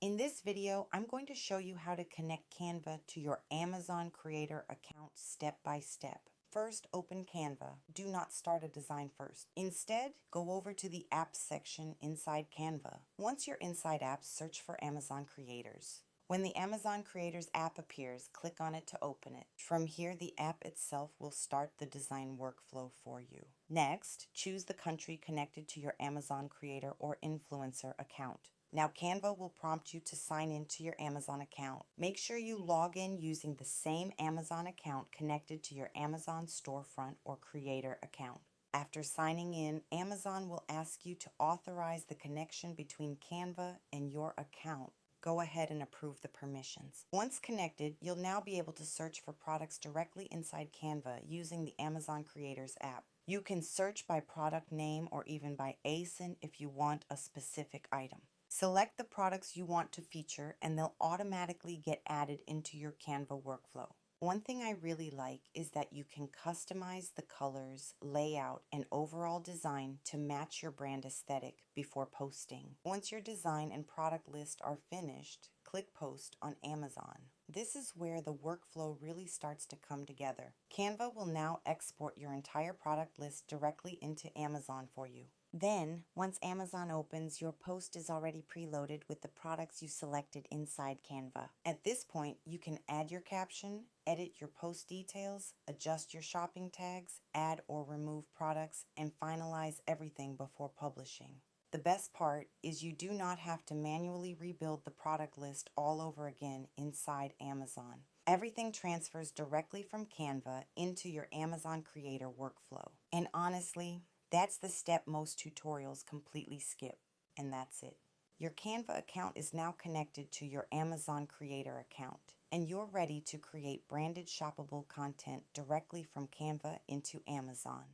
In this video, I'm going to show you how to connect Canva to your Amazon Creator account step by step. First, open Canva. Do not start a design first. Instead, go over to the Apps section inside Canva. Once you're inside Apps, search for Amazon Creators. When the Amazon Creators app appears, click on it to open it. From here, the app itself will start the design workflow for you. Next, choose the country connected to your Amazon Creator or Influencer account. Now Canva will prompt you to sign into your Amazon account. Make sure you log in using the same Amazon account connected to your Amazon Storefront or Creator account. After signing in, Amazon will ask you to authorize the connection between Canva and your account. Go ahead and approve the permissions. Once connected, you'll now be able to search for products directly inside Canva using the Amazon Creators app. You can search by product name or even by ASIN if you want a specific item. Select the products you want to feature and they'll automatically get added into your Canva workflow. One thing I really like is that you can customize the colors, layout, and overall design to match your brand aesthetic before posting. Once your design and product list are finished, click Post on Amazon. This is where the workflow really starts to come together. Canva will now export your entire product list directly into Amazon for you. Then, once Amazon opens, your post is already preloaded with the products you selected inside Canva. At this point, you can add your caption, edit your post details, adjust your shopping tags, add or remove products, and finalize everything before publishing. The best part is you do not have to manually rebuild the product list all over again inside Amazon. Everything transfers directly from Canva into your Amazon Creator workflow. And honestly, that's the step most tutorials completely skip, and that's it. Your Canva account is now connected to your Amazon Creator account, and you're ready to create branded shoppable content directly from Canva into Amazon.